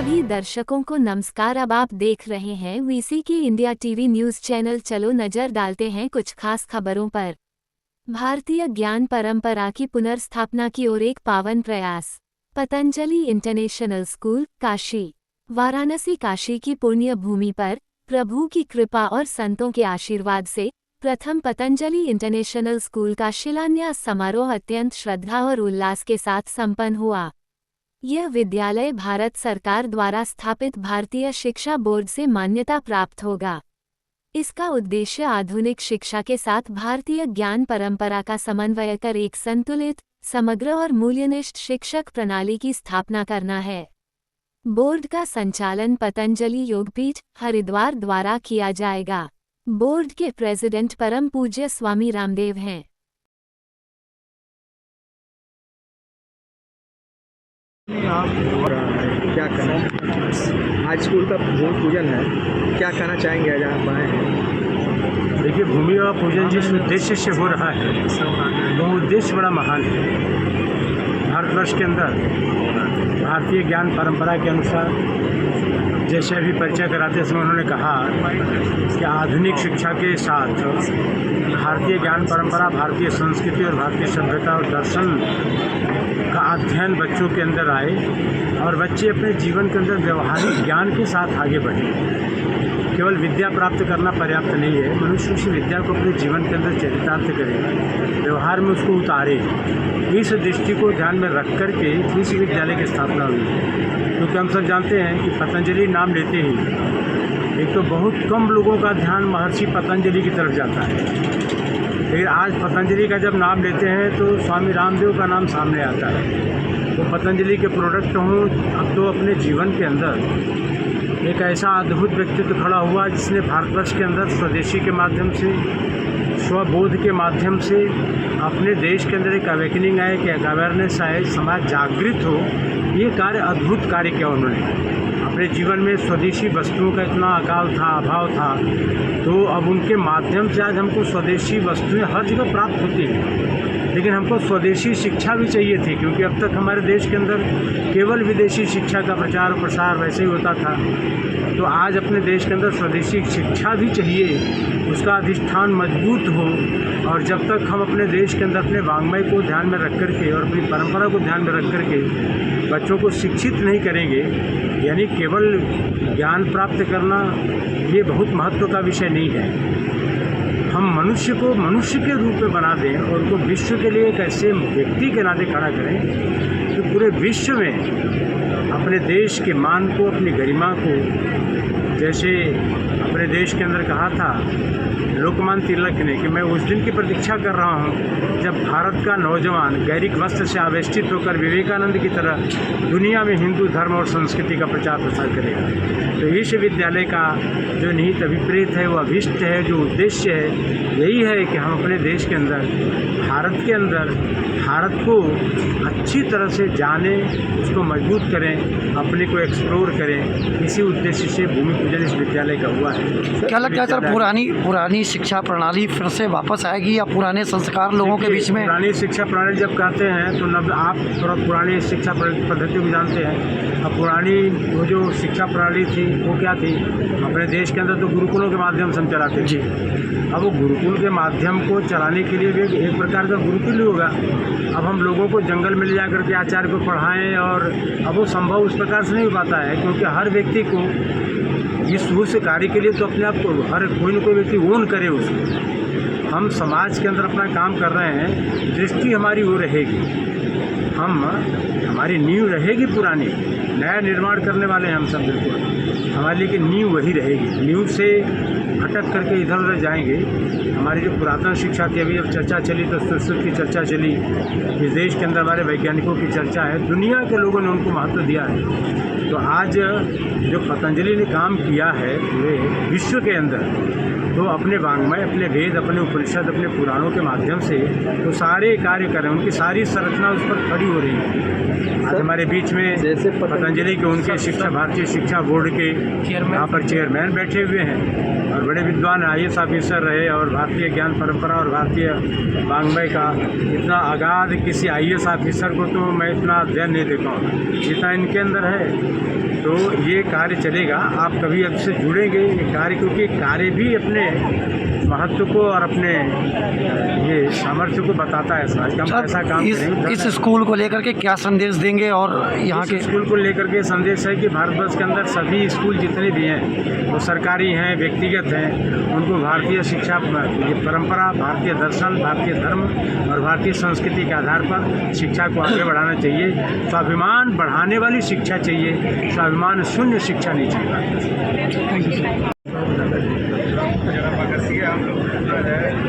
सभी दर्शकों को नमस्कार। अब आप देख रहे हैं वीसी की इंडिया टीवी न्यूज चैनल। चलो नजर डालते हैं कुछ खास खबरों पर। भारतीय ज्ञान परंपरा की पुनर्स्थापना की ओर एक पावन प्रयास। Patanjali international school, Kashi. वाराणसी काशी की पुण्य भूमि पर प्रभु की कृपा और संतों के आशीर्वाद से प्रथम पतंजलि इंटरनेशनल स्कूल का शिलान्यास समारोह अत्यंत श्रद्धा और उल्लास के साथ संपन्न हुआ। यह विद्यालय भारत सरकार द्वारा स्थापित भारतीय शिक्षा बोर्ड से मान्यता प्राप्त होगा। इसका उद्देश्य आधुनिक शिक्षा के साथ भारतीय ज्ञान परंपरा का समन्वय कर एक संतुलित, समग्र और मूल्यनिष्ठ शिक्षक प्रणाली की स्थापना करना है। बोर्ड का संचालन पतंजलि योगपीठ, हरिद्वार द्वारा किया जाएगा। बोर्ड के प्रेसिडेंट परम पूज्य स्वामी रामदेव हैं। आप क्या कहना, आज स्कूल का भूमि पूजन है, क्या कहना चाहेंगे आज आप आए हैं? देखिए, भूमि का पूजन जिस उद्देश्य से हो रहा है वो उद्देश्य बड़ा महान है। भारतवर्ष के अंदर भारतीय ज्ञान परंपरा के अनुसार, जैसे अभी परिचय कराते समय उन्होंने कहा कि आधुनिक शिक्षा के साथ भारतीय ज्ञान परंपरा, भारतीय संस्कृति और भारतीय सभ्यता और दर्शन का अध्ययन बच्चों के अंदर आए और बच्चे अपने जीवन के अंदर व्यवहारिक ज्ञान के साथ आगे बढ़ें। केवल विद्या प्राप्त करना पर्याप्त नहीं है, मनुष्य उस विद्या को अपने जीवन के अंदर चरितार्थ करे, व्यवहार में उसको उतारे। इस दृष्टि को ध्यान में रख कर के इस विद्यालय की स्थापना हुई है। क्योंकि हम सब जानते हैं कि पतंजलि नाम लेते ही एक तो बहुत कम लोगों का ध्यान महर्षि पतंजलि की तरफ जाता है, लेकिन आज पतंजलि का जब नाम लेते हैं तो स्वामी रामदेव का नाम सामने आता है। तो पतंजलि के प्रोडक्ट हों, अब तो अपने जीवन के अंदर एक ऐसा अद्भुत व्यक्तित्व खड़ा हुआ जिसने भारतवर्ष के अंदर स्वदेशी के माध्यम से, स्वबोध के माध्यम से अपने देश के अंदर एक अवेकनिंग आए, कि अवेयरनेस आए, समाज जागृत हो। ये कार्य, अद्भुत कार्य किया उन्होंने। अपने जीवन में स्वदेशी वस्तुओं का इतना अकाल था, अभाव था, तो अब उनके माध्यम से आज हमको स्वदेशी वस्तुएं हर जगह प्राप्त होती हैं। लेकिन हमको स्वदेशी शिक्षा भी चाहिए थी, क्योंकि अब तक हमारे देश के अंदर केवल विदेशी शिक्षा का प्रचार और प्रसार वैसे ही होता था। तो आज अपने देश के अंदर स्वदेशी शिक्षा भी चाहिए, उसका अधिष्ठान मजबूत हो। और जब तक हम अपने देश के अंदर अपने वाङ्मय को ध्यान में रख कर के और अपनी परंपरा को ध्यान में रख कर के बच्चों को शिक्षित नहीं करेंगे, यानी केवल ज्ञान प्राप्त करना ये बहुत महत्व का विषय नहीं है। हम मनुष्य को मनुष्य के रूप में बना दें और उनको विश्व के लिए एक ऐसे व्यक्ति के नाते खड़ा करें जो पूरे विश्व में अपने देश के मान को, अपनी गरिमा को, जैसे अपने देश के अंदर कहा था लोकमान्य तिलक ने कि मैं उस दिन की प्रतीक्षा कर रहा हूं जब भारत का नौजवान गैरिक वस्त्र से आवेष्टित होकर विवेकानंद की तरह दुनिया में हिंदू धर्म और संस्कृति का प्रचार प्रसार करेगा। तो इस विद्यालय का जो निहित अभिप्रेत है, वो अभिष्ट है, जो उद्देश्य है, यही है कि हम अपने देश के अंदर, भारत के अंदर, भारत को अच्छी तरह से जानें, उसको मजबूत करें, अपने को एक्सप्लोर करें। इसी उद्देश्य से भूमि पूजन इस विद्यालय का हुआ है। क्या लगता है सर, पुरानी शिक्षा प्रणाली फिर से वापस आएगी या पुराने संस्कार लोगों के बीच में? पुरानी शिक्षा प्रणाली जब कहते हैं तो आप थोड़ा पुरानी शिक्षा पद्धति को जानते हैं। अब पुरानी वो जो शिक्षा प्रणाली थी वो क्या थी? अपने देश के अंदर तो गुरुकुलों के माध्यम से हम चलाते थे। अब वो गुरुकुल के माध्यम को चलाने के लिए भी एक प्रकार का गुरुकुल ही होगा। अब हम लोगों को जंगल में ले जाकर के आचार्य को पढ़ाएं, और अब वो संभव उस प्रकार से नहीं हो पाता है, क्योंकि हर व्यक्ति को इस उस कार्य के लिए तो अपने आप को हर कोई न कोई व्यक्ति ओन करे उसको। हम समाज के अंदर अपना काम कर रहे हैं, दृष्टि हमारी वो रहेगी, हमारी नींव रहेगी पुरानी, नया निर्माण करने वाले हैं हम सब बिल्कुल। हमारे लिए कि नींव वही रहेगी, नींव से भटक करके इधर उधर जाएंगे। हमारी जो पुरातन शिक्षा थी, अभी जब चर्चा चली तो संस्कृत की चर्चा चली, इस देश के अंदर हमारे वैज्ञानिकों की चर्चा है, दुनिया के लोगों ने उनको महत्व दिया है। तो आज जो पतंजलि ने काम किया है पूरे विश्व के अंदर, तो अपने वाङ्मय, अपने वेद, अपने उपनिषद, अपने पुराणों के माध्यम से तो सारे कार्य कर रहे हैं, उनकी सारी संरचना उस पर खड़ी हो रही है। आज हमारे बीच में जैसे पतंजलि के उनके शिक्षा, भारतीय शिक्षा बोर्ड के यहाँ पर चेयरमैन बैठे हुए हैं और बड़े विद्वान IAS ऑफिसर रहे, और भारतीय ज्ञान परंपरा और भारतीय वाङ्मय का इतना अगाध किसी IAS ऑफिसर को तो मैं इतना अध्ययन नहीं देखा हूँ जितना इनके अंदर है। तो ये कार्य चलेगा। आप कभी अब से जुड़ेंगे ये कार्य, क्योंकि कार्य भी अपने महत्व को और अपने ये सामर्थ्य को बताता है समाज का। हम ऐसा काम करेंगे। इस स्कूल को लेकर के क्या संदेश देंगे और यहाँ के स्कूल को लेकर के संदेश है कि भारतवर्ष के अंदर सभी स्कूल जितने भी हैं, वो सरकारी हैं, व्यक्तिगत हैं, उनको भारतीय शिक्षा ये परंपरा, भारतीय दर्शन, भारतीय धर्म और भारतीय संस्कृति के आधार पर शिक्षा को आगे बढ़ाना चाहिए। स्वाभिमान बढ़ाने वाली शिक्षा चाहिए, स्वाभिमान शून्य शिक्षा नहीं चाहिए।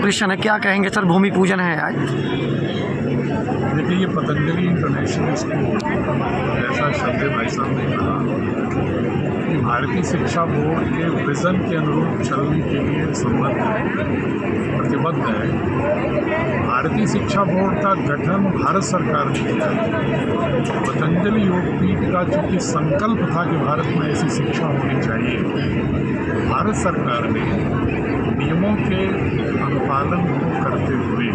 कृष्ण क्या कहेंगे सर, भूमि पूजन है आज? देखिए, ये पतंजलि इंटरनेशनल स्कूल, जैसा श्रद्धेय भाई साहब ने कहा, कि भारतीय शिक्षा बोर्ड के विज़न के अनुरूप चलने के लिए संबद्ध है, प्रतिबद्ध है। भारतीय शिक्षा बोर्ड का गठन भारत सरकार ने किया। पतंजलि योगपीठ का चूँकि संकल्प था कि भारत में ऐसी शिक्षा होनी चाहिए, भारत सरकार ने नियमों के अनुपालन को करते हुए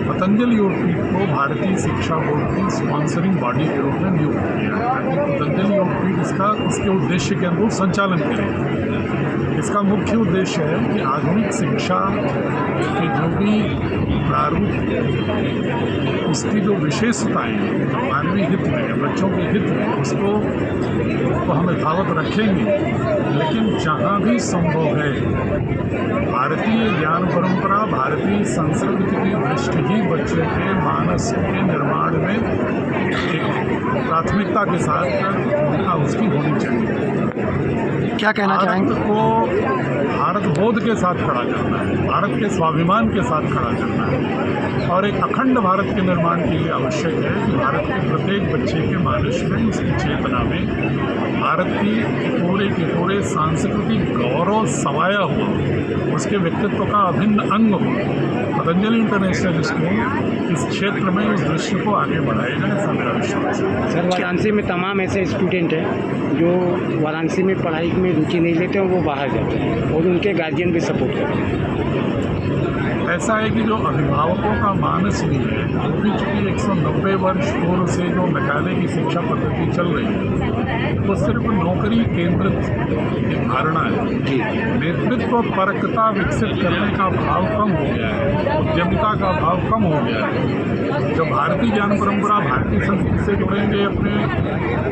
पतंजलि योगपीठ को भारतीय शिक्षा बोर्ड की स्पॉन्सरिंग बॉडी के रूप में नियुक्त किया, ताकि पतंजलि योगपीठ इसके उद्देश्य के अनुरूप संचालन करे। इसका मुख्य उद्देश्य है कि आधुनिक शिक्षा के जो भी प्रारूप है, उसकी जो विशेषताएँ मानवीय हित में, बच्चों के हित में, उसको तो हम यथावत रखेंगे, लेकिन जहाँ भी संभव है भारतीय ज्ञान परंपरा, भारतीय संस्कृति की दृष्टि ही बच्चे के मानस के निर्माण में एक प्राथमिकता के साथ भूमिका उसकी होनी चाहिए। क्या कहना चाहेंगे? भारत को भारत बोध के साथ खड़ा करना है, भारत के स्वाभिमान के साथ खड़ा करना है, और एक अखंड भारत के निर्माण के लिए आवश्यक है कि भारत के प्रत्येक बच्चे के मानस में, उसकी चेतना में भारत की पूरे सांस्कृतिक गौरव समाया हुआ, उसके व्यक्तित्व का अभिन्न अंग हो। पतंजलि इंटरनेशनल स्कूल इस क्षेत्र में उस दृश्य को आगे बढ़ाएगा, ऐसा मेरा विश्वास है। सर, वाराणसी में तमाम ऐसे स्टूडेंट हैं जो वाराणसी में पढ़ाई में रुचि नहीं लेते हैं, वो बाहर जाते हैं और उनके गार्जियन भी सपोर्ट करते हैं। ऐसा है कि जो अभिभावकों का मानस नहीं है, वो भी चूँकि 190 वर्ष पूर्व से जो मेघालय की शिक्षा पद्धति चल रही है, वो सिर्फ नौकरी केंद्रित एक धारणा है। नेतृत्व परकता विकसित करने का भाव कम हो गया है, उद्यमिता का भाव कम हो गया है। जब भारतीय ज्ञान परंपरा, भारतीय संस्कृति से जुड़ेंगे, अपने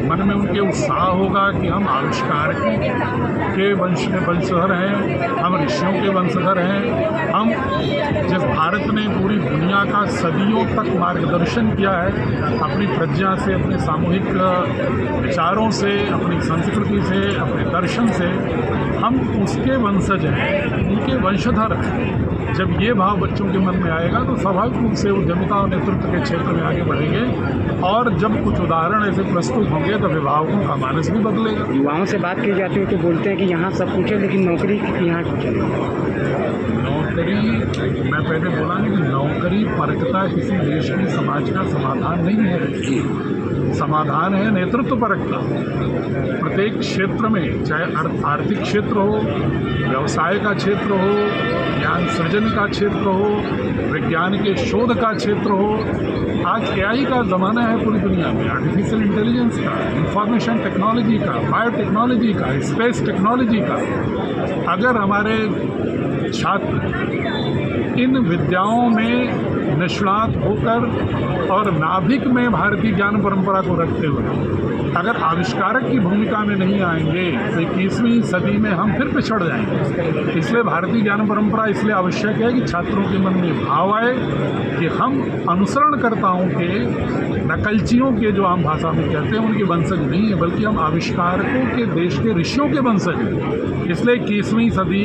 मन में उनके उत्साह होगा कि हम आविष्कार के वंश के वंशधर हैं, हम ऋषियों के वंशधर हैं, हम जिस भारत ने पूरी दुनिया का सदियों तक मार्गदर्शन किया है अपनी प्रज्ञा से, अपने सामूहिक विचारों से, अपनी संस्कृति से, अपने दर्शन से, हम उसके वंशज हैं, उनके वंशधर हैं। जब ये भाव बच्चों के मन में आएगा तो स्वाभाविक रूप से उद्यमिता और नेतृत्व के क्षेत्र में आगे बढ़ेंगे, और जब कुछ उदाहरण ऐसे प्रस्तुत होंगे तो अभिभावकों का मानस भी बदलेगा। युवाओं से बात की जाती है तो बोलते हैं कि यहाँ सब कुछ है, लेकिन नौकरी यहाँ नौकरी, मैं पहले बोला नहीं कि नौकरी परकता किसी देश की समाज का समाधान नहीं है। समाधान है नेतृत्व परकता। प्रत्येक क्षेत्र में, चाहे आर्थिक क्षेत्र हो, व्यवसाय का क्षेत्र हो, ज्ञान सृजन का क्षेत्र हो, विज्ञान के शोध का क्षेत्र हो, आज AI का ज़माना है पूरी दुनिया में, आर्टिफिशियल इंटेलिजेंस का, इंफॉर्मेशन टेक्नोलॉजी का, बायोटेक्नोलॉजी का, स्पेस टेक्नोलॉजी का। अगर हमारे छात्र इन विद्याओं में निष्णात होकर और नाभिक में भारतीय ज्ञान परंपरा को रखते हुए अगर आविष्कारक की भूमिका में नहीं आएंगे तो 21वीं सदी में हम फिर पिछड़ जाएंगे। इसलिए भारतीय ज्ञान परंपरा इसलिए आवश्यक है कि छात्रों के मन में भाव आए कि हम अनुसरणकर्ताओं के, नकलचियों के, जो आम भाषा में कहते हैं, उनके वंशज नहीं है, बल्कि हम आविष्कारकों के, देश के ऋषियों के वंशज हैं। इसलिए 21वीं सदी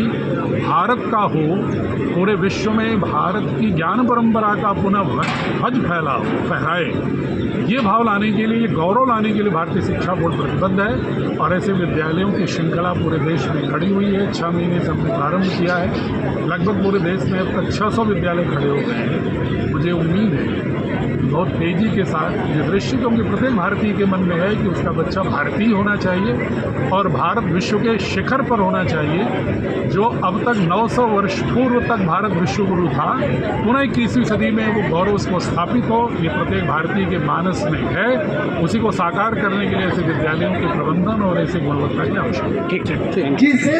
भारत का हो, पूरे विश्व में भारत की ज्ञान परंपरा का पुनः ध्वज फहराए। ये भाव लाने के लिए, ये गौरव लाने के लिए भारतीय शिक्षा बोर्ड प्रतिबद्ध है, और ऐसे विद्यालयों की श्रृंखला पूरे देश में खड़ी हुई है। 6 महीने से हमने प्रारंभ किया है। लगभग पूरे देश में अब तक 600 विद्यालय खड़े हो गए हैं। मुझे उम्मीद है बहुत तेज़ी के साथ ये दृश्य, क्योंकि प्रत्येक भारतीय के मन में है कि उसका बच्चा भारतीय होना चाहिए और भारत विश्व के शिखर पर होना चाहिए। जो अब तक 900 वर्ष पूर्व तक भारत विश्व गुरु था, पुनः 21वीं सदी में वो गौरव को स्थापित हो, ये प्रत्येक भारतीय के मानस में है। उसी को साकार करने के लिए ऐसे विद्यालयों के प्रबंधन और ऐसे गुणवत्ता की आवश्यकता है। ठीक है।